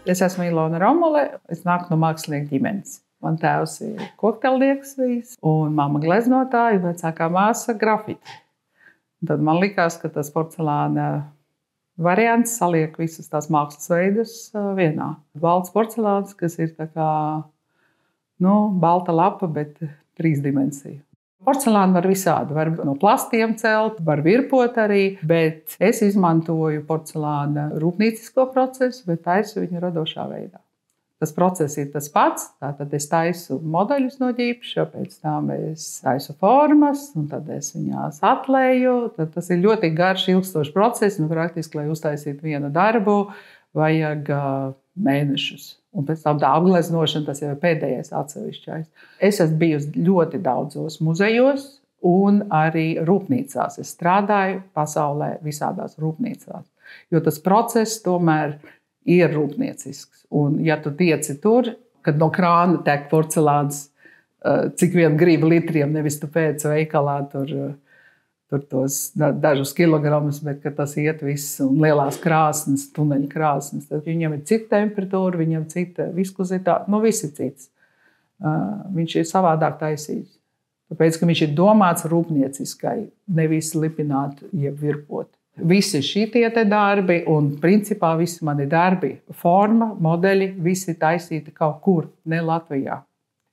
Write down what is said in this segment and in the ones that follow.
Es esmu Ilona Romule, es nāku no mākslinieku ģimenes. Man tēvs ir kokteļnieks bijis, un mamma gleznotāja, vecākā māsa grafiti. Tad man likās, ka tas porcelāna variants saliek visus tās mākslas veidus vienā. Balts porcelāns, kas ir tā kā, balta lapa, bet 3 dimensiju. Porcelānu var visādi, var no plastiem celt, var virpot arī, bet es izmantoju porcelāna rūpnīcisko procesu, bet taisu viņu radošā veidā. Tas process ir tas pats, tātad es taisu modeļus no ģipša, pēc tam es taisu formas, un tad es viņās atlēju. Tad tas ir ļoti garš, ilgstošs process, un praktiski, lai uztaisītu vienu darbu, vajag mēnešus. Un pēc tam tā apgleznošana, tas jau ir pēdējais atsevišķais. Es esmu bijusi ļoti daudzos muzejos un arī rūpnīcās. Es strādāju pasaulē visādās rūpnīcās, jo tas process tomēr ir rūpniecisks. Un ja tu tieci tur, kad no krāna tek porcelāns, cik vien gribi litriem, nevis tu pēc veikalā tur tos dažus kilogramus, bet ka tas iet viss un lielās krāsnes, tuneļa krāsnes. Tad viņam ir cita temperatūra, viņam cita viskozitāte, viss ir cits. Viņš ir savādāk taisīts. Tāpēc, ka viņš ir domāts rūpnieciskai, nevis lipināt, jeb virpot. Visi šitie te darbi un principā visi mani darbi, forma, modeļi, visi taisīti kaut kur, ne Latvijā.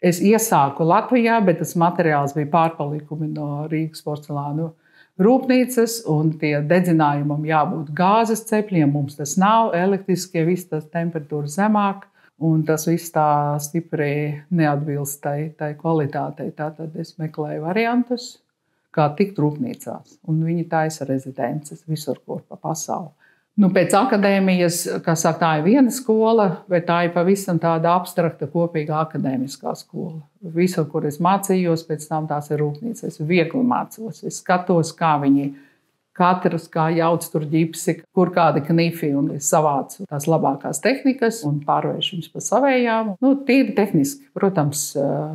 Es iesāku Latvijā, bet tas materiāls bija pārpalikumi no Rīgas porcelānu rūpnīcas, un tie dedzinājumam jābūt gāzes cepļiem. Mums tas nav, elektriskie, viss tas temperatūra zemāk, un tas viss tā stipri neatbilst tai kvalitātei. Tātad es meklēju variantus, kā tikt rūpnīcās, un viņi taisa rezidences visur, kur pa pasauli. Pēc akadēmijas, kā saka, tā ir viena skola, bet tā ir pavisam tāda abstrakta kopīga akadēmiskā skola. Visur, kur es mācījos, pēc tam tās ir rūpnīcas. Es viegli mācos. Es skatos, kā viņi katrs, kā jauc tur ģipsi, kur kādi knifi, un es savācu tās labākās tehnikas un pārvēršu viņus pa savējām. Tīri tehniski. Protams,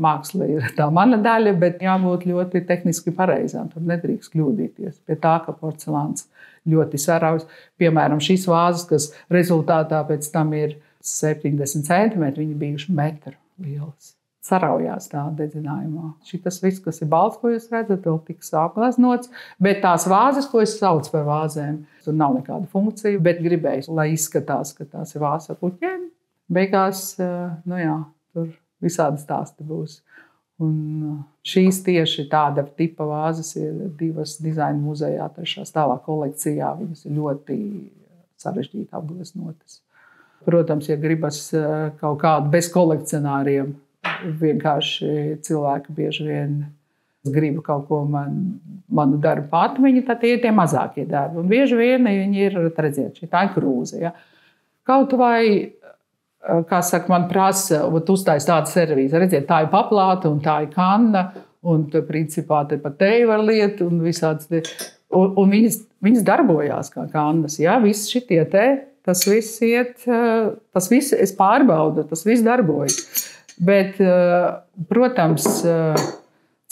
māksla ir tā mana daļa, bet jābūt ļoti tehniski pareizām. Tur nedrīkst kļūdīties pie tā, ka porcelāns ļoti saraujas. Piemēram, šīs vāzes, kas rezultātā pēc tam ir 70 centimetri, viņi bijuši metru lielas. Saraujās tā dedzinājumā. Šitas viss, kas ir balts, ko jūs redzat, vēl tiks apgleznots, bet tās vāzes, ko es saucu par vāzēm, tur nav nekāda funkcija, bet gribēju, lai izskatās, ka tās ir vāzes ar puķiem. Beigās, tur visādi stāsti būs. Un šīs tieši tāda tipa vāzes ir 2 dizaina muzejā, 3. stāvā kolekcijā. Viņas ir ļoti sarežģīti apgleznotas. Protams, ja gribas kaut kādu bez kolekcionāriem, vienkārši cilvēki bieži vien grib kaut ko manu darbu atmiņu, tad tie ir tie mazākie darbi. Un bieži vien viņi ir, redziet, tā ir krūze. Ja? Kaut vai, kā saka, man prasa, uztais tādu servīzi. Redziet, tā ir paplāta un tā ir kanna, un principā te pat teju var liet un visāds. Un viņas darbojās kā kannas. Ja? Viss šitie te, tas viss iet, tas viss es pārbaudu, tas viss darbojas. Bet, protams,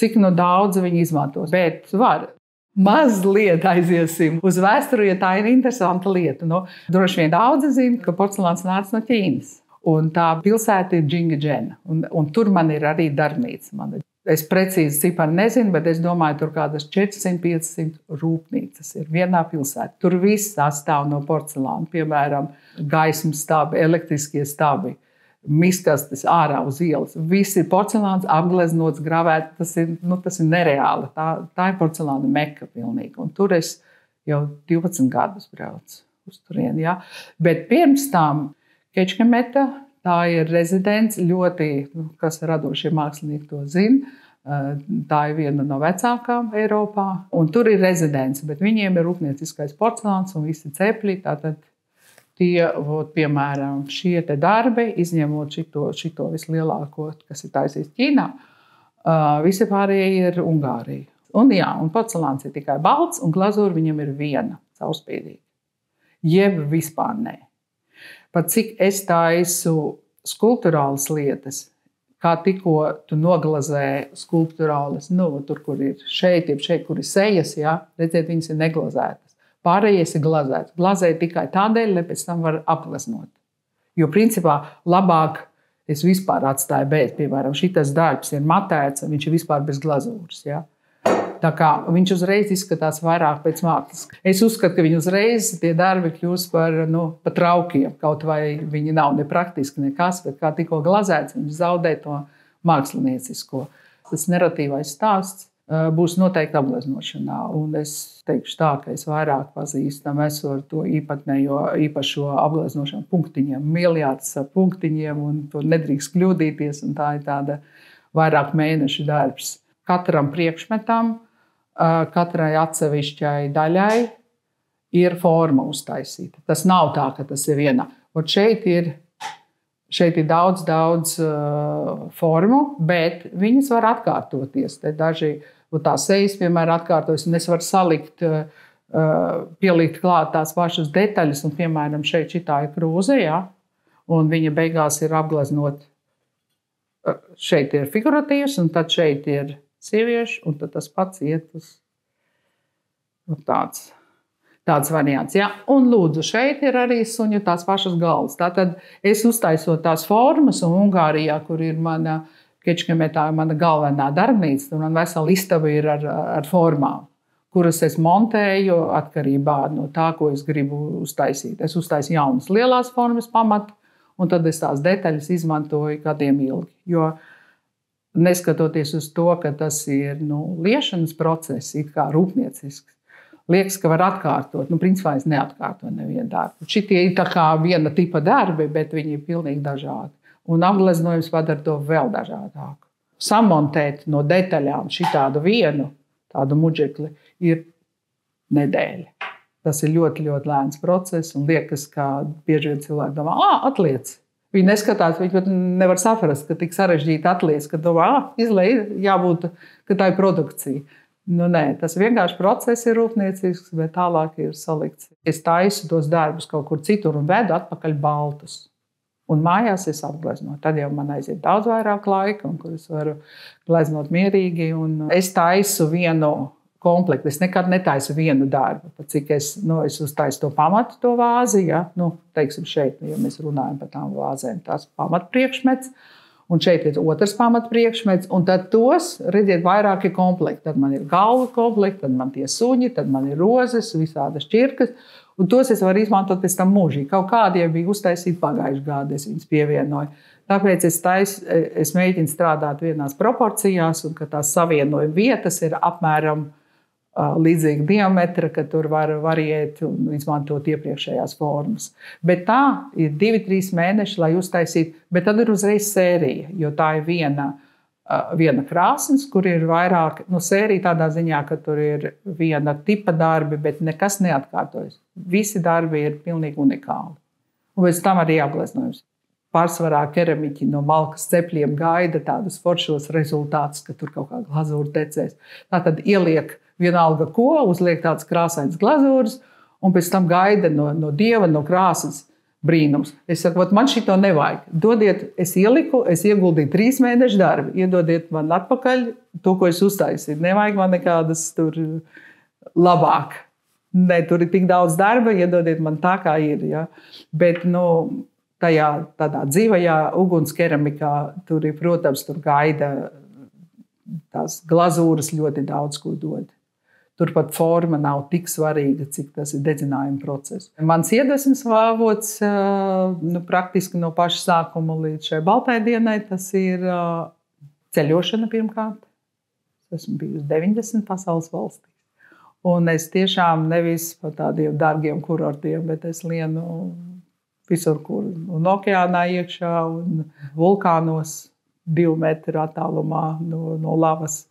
cik daudz viņi izmantos. Bet var. Mazliet aiziesim uz vēsturi, ja tā ir interesanta lieta. Droši vien daudzi zina, ka porcelāns nāca no Ķīnas. Un tā pilsēta ir Džingidžena. Un tur man ir arī darbnīca. Es precīzi ciparu nezinu, bet es domāju, tur kādas 400-500 rūpnīcas ir vienā pilsētā. Tur viss sastāv no porcelāna. Piemēram, gaismas stabi, elektriskie stabi. Miskastes ārā uz ielas. Viss ir porcelāns, apgleznots, gravēts. Tas ir nereāli. Tā ir porcelāna meka pilnīgi. Un tur es jau 12 gadus braucu uz turieni. Ja? Bet pirms tam Kečkemeta, tā ir rezidents ļoti, kas radošie mākslinieki to zina. Tā ir viena no vecākām Eiropā. Un tur ir rezidents, bet viņiem ir rūpnieciskais porcelāns un visi cepļi. Tātad tie, piemēram, šie te darbi, izņemot šito vislielāko, kas ir taisīts Ķīnā, visi pārējie ir Ungārija. Un porcelāns ir tikai balts, un glazūra viņam ir viena, caurspīdīga. Jeb vispār nē. Pat cik es taisu skulptūrālas lietas, kā tikko tu noglazē skulptūrālas, tur, kur ir šeit, kur ir sejas, ja, redziet, viņas ir neglazētas. Pārējais ir glazēts. Glazē tikai tādēļ, lai pēc tam var apgleznot. Jo principā labāk es vispār atstāju bez, piemēram, šitas darbs ir matēts, un viņš ir vispār bez glazūras. Ja? Tā kā viņš uzreiz izskatās vairāk pēc mākslas. Es uzskatu, ka viņi uzreiz tie darbi kļūst par traukiem. Kaut vai viņi nav ne praktiski nekas, bet kā tikko glazēts, viņš zaudē to māksliniecisko. Tas narratīvais stāsts būs noteikti apgleznošanā. Un es teikšu tā, ka es vairāk pazīstam esot to īpašo apgleznošanu punktiņiem, miljards ar punktiņiem, un tur nedrīkst kļūdīties, un tā ir tāda vairāk mēnešu darbs. Katram priekšmetam, katrai atsevišķai daļai ir forma uztaisīta. Tas nav tā, ka tas ir viena. Un šeit ir daudz formu, bet viņas var atkārtoties. Te daži tā sejas, piemēram, atkārtojas, un es varu salikt, pielikt klāt tās pašas detaļas, un, piemēram, šeit šitā ir krūze, ja? Un viņa beigās ir apgleznot. Šeit ir figuratīvs, un tad šeit ir sieviešu, un tad tas pats iet uz tāds variants. Ja? Un lūdzu, šeit ir arī suņu tās pašas galvas. Tātad es uztaisot tās formas, un Ungārijā, kur ir mana Kečkemetā, mana galvenā darbnīca, un man vesela istaba ir ar formām, kuras es montēju atkarībā no tā, ko es gribu uztaisīt. Es uztaisu jaunas lielās formas pamatu, un tad es tās detaļas izmantoju gadiem ilgi. Jo neskatoties uz to, ka tas ir liešanas process, it kā rūpniecisks, liekas, ka var atkārtot. Principā es neatkārtoju nevienu darbu. Šitie ir tā kā viena tipa darbi, bet viņi ir pilnīgi dažādi. Un apgleznojums padara to vēl dažādāku. Samontēt no detaļām šitādu vienu tādu mudžekli ir nedēļa. Tas ir ļoti, ļoti lēns process, un liekas, ka bieži vien cilvēki domā, atliec. Viņi neskatās, viņi pat nevar saprast, ka tik sarežģīti atliec, ka domā, jābūt, ka tā ir produkcija. Nē, tas vienkārši process ir rūpniecisks, bet tālāk ir salikts. Es taisu tos darbus kaut kur citur un vedu atpakaļ baltus. Un mājās es apgleznoju. Tad jau man aiziet daudz vairāk laika, un kur es varu gleznot mierīgi. Un es taisu vienu komplektu. Es nekad netaisu vienu darbu. Pat cik es uztaisu to pamatu, to vāzi, ja? Teiksim šeit, ja mēs runājam par tām vāzēm, tās pamatpriekšmets. Un šeit ir otrs pamatpriekšmets, un tad tos, redziet, vairāki komplekti. Tad man ir galva komplekti, tad man tie suņi, tad man ir rozes, visādas čirkas. Un tos es varu izmantot pēc tam mūžīgi. Kaut kādi jau bija uztaisīti pagājušajā gadā, es viņus pievienoju. Tāpēc es mēģinu strādāt vienās proporcijās, un ka tās savienojuma vietas ir apmēram līdzīga diametra, ka tur var variēt un izmantot iepriekšējās formas. Bet tā ir 2-3 mēneši, lai uztaisītu, bet tad ir uzreiz sērija, jo tā ir viena krāsnes, kur ir vairāk, sērija tādā ziņā, ka tur ir viena tipa darbi, bet nekas neatkārtojas. Visi darbi ir pilnīgi unikāli. Un pēc tam arī apgleznojums. Pārsvarā keramiķi no malkas cepļiem gaida tādus foršos rezultātus, ka tur kaut kā glazūra tecēs. Tātad ieliek vienalga ko, uzliek tāds krāsains glazūras, un pēc tam gaida no dieva, no krāsas brīnums. Es saku, man šito nevajag. Dodiet, es ieguldīju 3 mēnešu darbu. Iedodiet man atpakaļ to, ko es uztaisīju. Nevajag man nekādas tur labāk. Ne, tur ir tik daudz darba, iedodiet man tā, kā ir. Ja? Bet, tajā tādā dzīvajā ugunskeramikā tur ir, protams, tur gaida tās glazūras ļoti daudz, ko dod. Turpat forma nav tik svarīga, cik tas ir dedzinājuma process. Mans iedvesmas avots praktiski no paša sākuma līdz šai baltai dienai, tas ir ceļošana pirmkārt. Esmu bijusi 90 pasaules valstīs. Un es tiešām nevis pa tādiem dārgiem kurortiem, bet es lienu visur, kur un okeānā iekšā un vulkānos 2 metru attālumā no lavas.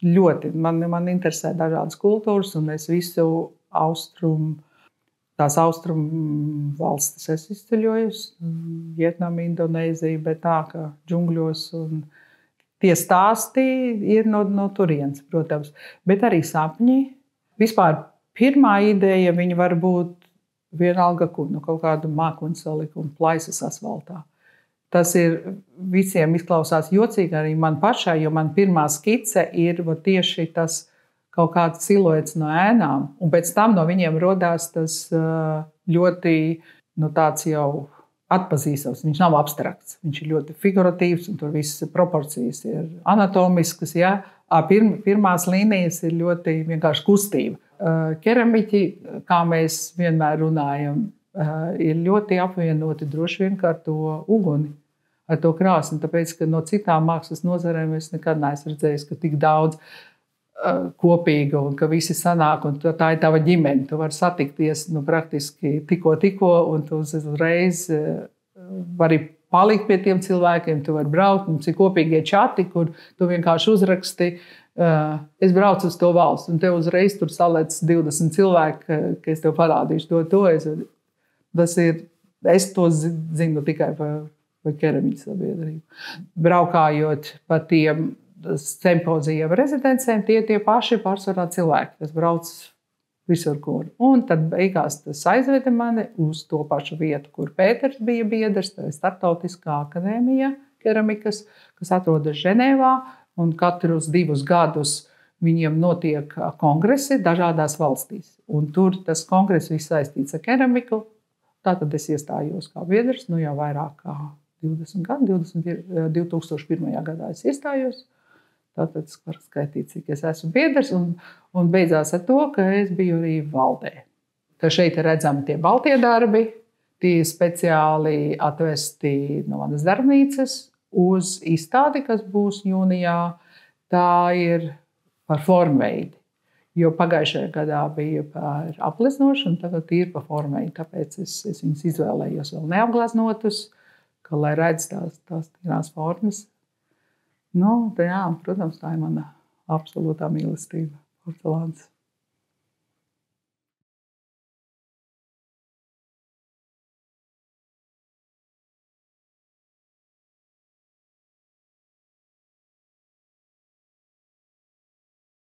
Ļoti. Man interesē dažādas kultūras, un es visu tās austrumu valstis es izceļojos, Vietnamu, Indonēziju, bet tā, ka džungļos, un tie stāsti ir no turienes, protams, bet arī sapņi. Vispār pirmā ideja, viņa var būt vienalga, kur kaut kādu mākoņu salikumu plaisas asfaltā. Tas ir visiem izklausās jocīgi arī man pašai, jo man pirmā skice ir tieši tas kaut kāds siluets no ēnām. Un pēc tam no viņiem rodās tas ļoti tāds jau atpazīstams. Viņš nav abstrakts. Viņš ir ļoti figuratīvs, un tur visas proporcijas ir anatomiskas. Ja? Pirmās līnijas ir ļoti vienkārši kustība. Keramiķi, kā mēs vienmēr runājam, ir ļoti apvienoti droši vien ar to uguni, ar to krāsni. Tāpēc, ka no citām mākslas nozarēm es nekad neesmu redzējis, ka tik daudz kopīga un ka visi sanāk, un tā ir tava ģimene. Tu vari satikties praktiski tikko, un tu uzreiz vari palikt pie tiem cilvēkiem, tu vari braukt. Mums ir kopīgie čati, kur tu vienkārši uzraksti, es braucu uz to valsts, un tev uzreiz tur salēc 20 cilvēki, ka es tev parādīšu to. Es to zinu tikai par keramiķu sabiedrību. Braukājot pa tiem simpozijiem rezidencēm, tie paši pārsvarā cilvēki, kas brauc visur, kur. Un tad beigās tas aizveda mani uz to pašu vietu, kur Pēters bija biedrs, tā ir Startautiskā akadēmija keramikas, kas atrodas Ženēvā, un katrus 2 gadus viņiem notiek kongresi dažādās valstīs. Un tur tas kongress viss saistīts ar keramiku. Tātad es iestājos kā biedrs, jau vairāk kā 20 gadu, 2001. gadā es iestājos. Tātad es varu skaitīt, cik es esmu biedrs, un beidzās ar to, ka es biju arī valdē. Tad šeit ir redzami tie baltie darbi, tie speciāli atvesti no manas darbnīcas uz izstādi, kas būs jūnijā. Tā ir par formveidi, jo pagājušajā gadā bija par apleznošanu, tagad ir par formveidi, tāpēc es viņus izvēlējos vēl neapgleznotus, ka, lai redz tās tīrās formas. Jā, protams, tā ir mana absolūtā mīlestība porcelāns.